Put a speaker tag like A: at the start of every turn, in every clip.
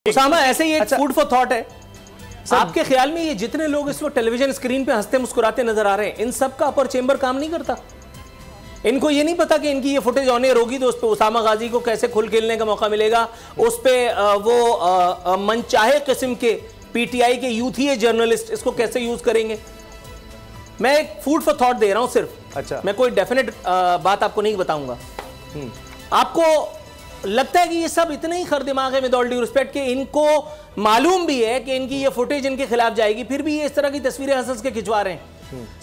A: उसामा ऐसे ही एक food for thought है। आपके ख्याल में ये जितने लोग इस वक्त टेलीविजन स्क्रीन पे हंसते मुस्कुराते नजर आ रहे हैं, इन सब का अपर चेंबर काम नहीं करता? इनको ये नहीं पता कि इनकी ये फुटेज ऑन एयर होगी तो उस पर उसामा गाजी को कैसे खुल खेलने का मौका मिलेगा, उस पर वो मनचाहे किस्म के पीटीआई के यूथी जर्नलिस्ट इसको कैसे यूज करेंगे। मैं एक फूड फॉर थॉट दे रहा हूं सिर्फ।
B: अच्छा,
A: मैं कोई डेफिनेट बात आपको नहीं बताऊंगा। आपको लगता है कि ये सब इतने ही खर दिमाग है, विद ऑल ड्यू रिस्पेक्ट, कि इनको मालूम भी है कि इनकी ये फुटेज इनके खिलाफ जाएगी, फिर भी ये इस तरह की तस्वीरें हंस के खिंचवा रहे हैं।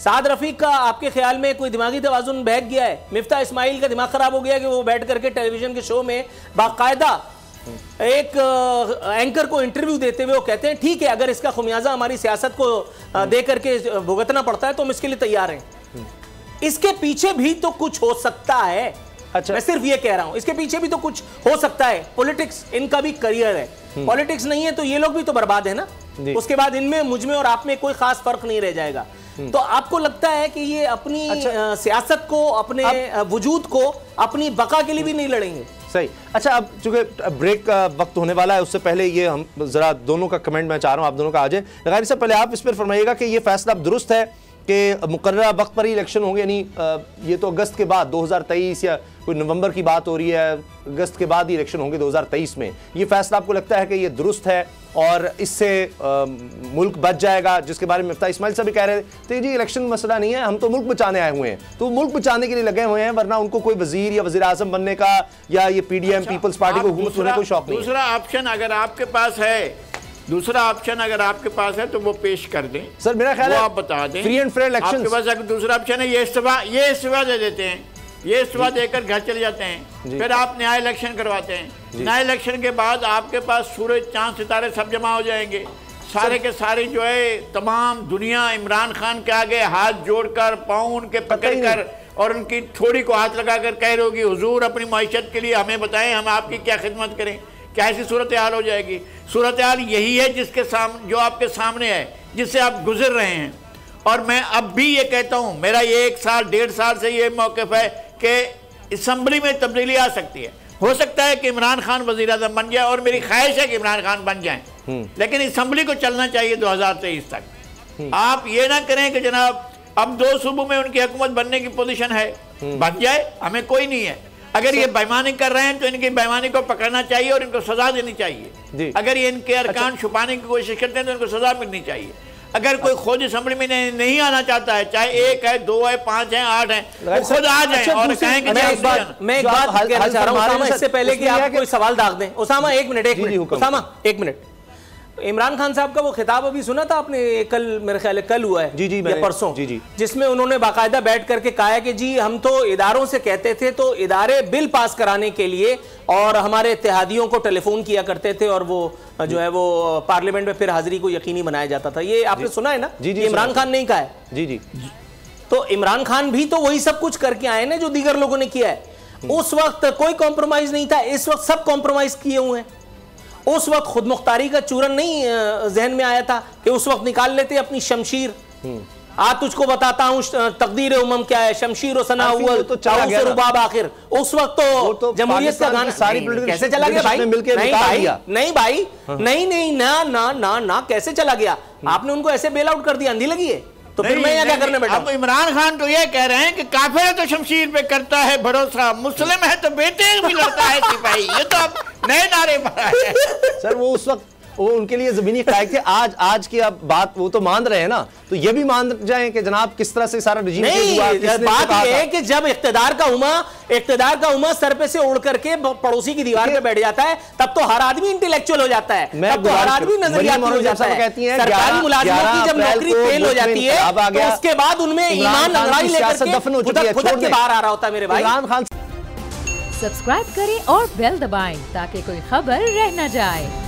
A: साद रफीक का आपके ख्याल में कोई दिमागी तवाजुन बहक गया है? मिफ्ता इस्माइल का दिमाग खराब हो गया कि वो बैठ करके टेलीविजन के शो में बाकायदा एक एंकर को इंटरव्यू देते हुए वो कहते हैं ठीक है, अगर इसका खुमियाजा हमारी सियासत को दे करके भुगतना पड़ता है तो हम इसके लिए तैयार हैं। इसके पीछे भी तो कुछ हो सकता है।
B: अच्छा,
A: मैं सिर्फ ये कह रहा हूं, इसके पीछे भी तो कुछ हो सकता है। पॉलिटिक्स इनका भी करियर है, पॉलिटिक्स नहीं है तो ये लोग भी तो बर्बाद है ना। उसके बाद इनमें, मुझमें और आप में कोई खास फर्क नहीं रह जाएगा। तो आपको लगता है कि ये अपनी सियासत को, अपने वजूद को, अपनी बका के लिए भी नहीं लड़ेंगे?
B: सही। अच्छा, अब चूंकि ब्रेक का वक्त होने वाला है, उससे पहले ये हम जरा दोनों का कमेंट मैं चाह रहा हूं, आप दोनों का आ जाए। लगारी साहब, पहले आप इस पर फरमाइएगा कि ये फैसला अब दुरुस्त है कि मुकर्ररा वक्त पर ही इलेक्शन होंगे, यानी ये तो अगस्त के बाद 2023 या कोई नवंबर की बात हो रही है, अगस्त के बाद ही इलेक्शन होंगे 2023 में। ये फैसला आपको लगता है कि ये दुरुस्त है और इससे मुल्क बच जाएगा, जिसके बारे में मिफ्ता इस्माइल साहब भी कह रहे थे जी इलेक्शन मसला नहीं है, हम तो मुल्क बचाने आए हुए हैं, तो मुल्क बचाने के लिए लगे हुए हैं, वरना उनको कोई वजीर या वजीर आजम बनने का या ये पीडीएम पीपल्स पार्टी को हुकूमत होने का कोई शौक नहीं।
C: दूसरा ऑप्शन अगर आपके पास है, तो वो पेश कर दें
B: सर, मेरा ख्याल है
C: आप बता दें।
B: फ्री एंड फेयर इलेक्शन
C: आपके पास अगर दूसरा ऑप्शन है, ये इस्तीफा दे देते हैं, ये इस्तीफा देकर घर चले जाते हैं, फिर आप नया इलेक्शन करवाते हैं। नया इलेक्शन के बाद आपके पास सूरज चांद सितारे सब जमा हो जाएंगे, सारे के सारे जो है तमाम दुनिया इमरान खान के आगे हाथ जोड़कर, पाँव उनके पकड़कर और उनकी थोड़ी को हाथ लगाकर कह रहे होगी हुजूर अपनी मईशत के लिए हमें बताएं, हम आपकी क्या खिदमत करें। क्या ऐसी सूरत हाल हो जाएगी? सूरत हाल यही है जिसके सामने, जो आपके सामने है, जिससे आप गुजर रहे हैं। और मैं अब भी ये कहता हूँ, मेरा ये 1 साल 1.5 साल से ये मौक़िफ़ है कि असम्बली में तब्दीली आ सकती है। हो सकता है कि इमरान खान वज़ीर आज़म बन जाए, और मेरी ख्वाहिश है कि इमरान खान बन जाए, लेकिन असम्बली को चलना चाहिए 2023 तक। आप ये ना करें कि जनाब अब 2 सूबों में उनकी हुकूमत बनने की पोजीशन है, बन जाए, हमें कोई नहीं है। अगर ये बेईमानी कर रहे हैं तो इनकी बेईमानी को पकड़ना चाहिए और इनको सजा देनी चाहिए। अगर ये इनके अरकान छुपाने की कोशिश करते हैं तो इनको सजा मिलनी चाहिए। अगर कोई खुद असेंबली में नहीं आना चाहता है, चाहे 1 है, 2 है, 5 है, 8 है, वो खुद आ जाए और कहें कि
A: मैं एक बात कहना चाह रहा हूं, इससे पहले कि आप कोई सवाल दाग दें। Usama 1 minute, Usama 1 minute. इमरान खान साहब का वो खिताब अभी सुना था आपने? कल मेरे ख्याल कल हुआ है
B: जी,
A: या परसों, जिसमें उन्होंने बाकायदा बैठ करके कहा है कि जी हम तो इदारों से कहते थे तो इदारे बिल पास कराने के लिए और हमारे इत्तेहादियों को टेलीफोन किया करते थे और वो जो है वो पार्लियामेंट में फिर हाजिरी को यकीनी बनाया जाता था। ये आपने सुना है ना?
B: जी,
A: इमरान खान नहीं कहा है।
B: जी।
A: तो इमरान खान भी तो वही सब कुछ करके आए ना जो दीगर लोगों ने किया है। उस वक्त कोई कॉम्प्रोमाइज नहीं था, इस वक्त सब कॉम्प्रोमाइज किए हुए हैं। उस वक्त खुद मुख्तारी का चूरन नहीं जहन में आया था कि उस वक्त निकाल लेते अपनी शमशीर। आज तुझको बताता हूं तकदीर उमम क्या है, शमशीर और सना अव्वल तो से रुबाब आखिर। उस वक्त तो जमहूरियत का गाना सारी कैसे चला गया भाई? नहीं भाई, नहीं ना, कैसे चला गया? आपने उनको ऐसे बेल आउट कर दिया, अंधी लगी है तो फिर मैं यहाँ क्या करने बैठा?
C: अब इमरान खान तो ये कह रहे हैं कि काफिर है तो शमशीर पे करता है भरोसा, मुस्लिम है तो बेटे भी लड़ता है सिपाही। ये तो अब नए नारे पर आए
B: सर। वो उस वक्त वो उनके लिए ज़मीनी कायद थे। आज की अब बात वो तो मान रहे हैं ना, तो ये भी मान जाएं कि जनाब किस तरह से सारा रजीम
A: बात ये है कि जब इख्तिदार का उमा सर पे से उड़ करके पड़ोसी की दीवार पे बैठ जाता है, तब तो हर आदमी इंटेलेक्चुअल हो जाता है, तब तो हर आदमी नजरियाती हो जाता है। सरकारी मुलाजिमों की जब नौकरी फेल हो जाती है तो उसके बाद उनमें ईमान अंगड़ाई लेकर खुद के बाहर आ रहा होता है। मेरे भाई,
D: सब्सक्राइब करें और बेल दबाएं ताकि कोई खबर रह न जाए।